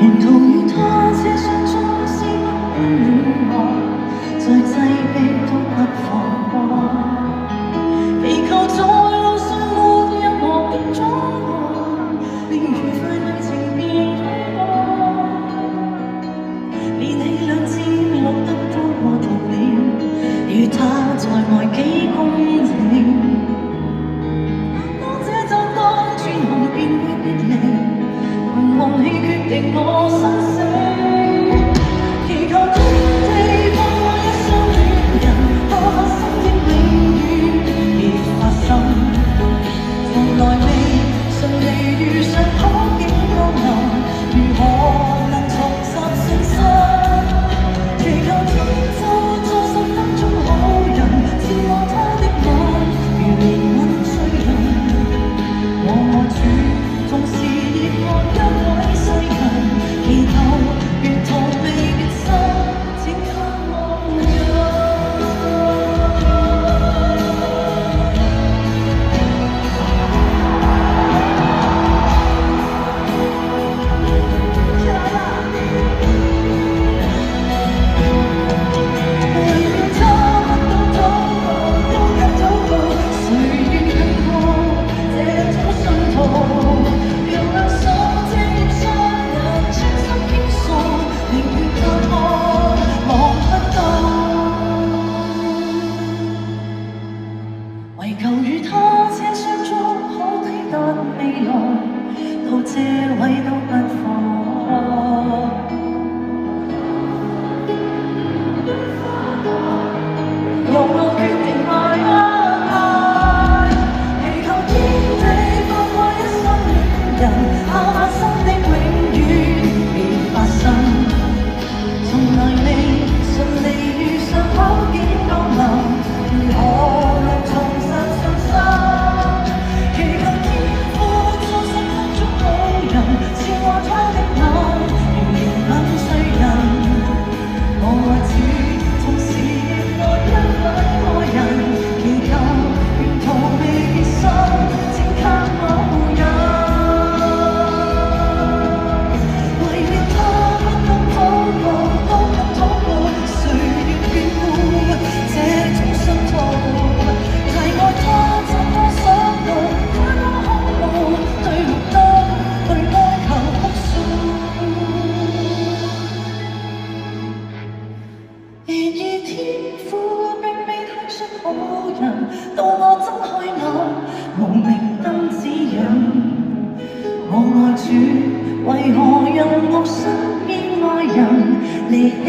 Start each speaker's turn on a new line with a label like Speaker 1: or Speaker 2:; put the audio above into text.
Speaker 1: 沿途與他車廂中思不戀愛，再擠迫都不放過，祈求在路上沒任何的阻礙，令愉快旅程變虛妄。連氣兩次錄得多過圖了，與他在外幾公里，當這盞燈轉紅便會別離，憑運氣決定我生死，祈求天地放過一雙戀人，怕生的永遠已發生，從來未順利遇上好景降臨，如何能重拾信心？祈求天就做10分鐘好人，照我他的吻，如憐憫罪人。我愛主，同時亦愛一位世人，祈求沿途未別心，請給我為求與他車廂中可抵達未來，到這位都不放。若我決定愛一愛，祈求天地放過一雙戀人，怕發生的永遠別發生，從來未順利遇上好景降臨，如何能重拾信心？祈求天父做10分鐘好人，照我他的吻，如憐憫罪人。我愛主，同時亦愛一位愛人，祈求沿途未結心，請給我引。為了他不敢禱告，都敢禱告，誰願眷顧這種傷痛？提愛他怎麼想到，他多恐怖，對綠燈去哀求哭訴。然而天父並未體恤好人，到我睜開眼，無明燈指引。我愛主，為何讓我身邊愛人離棄？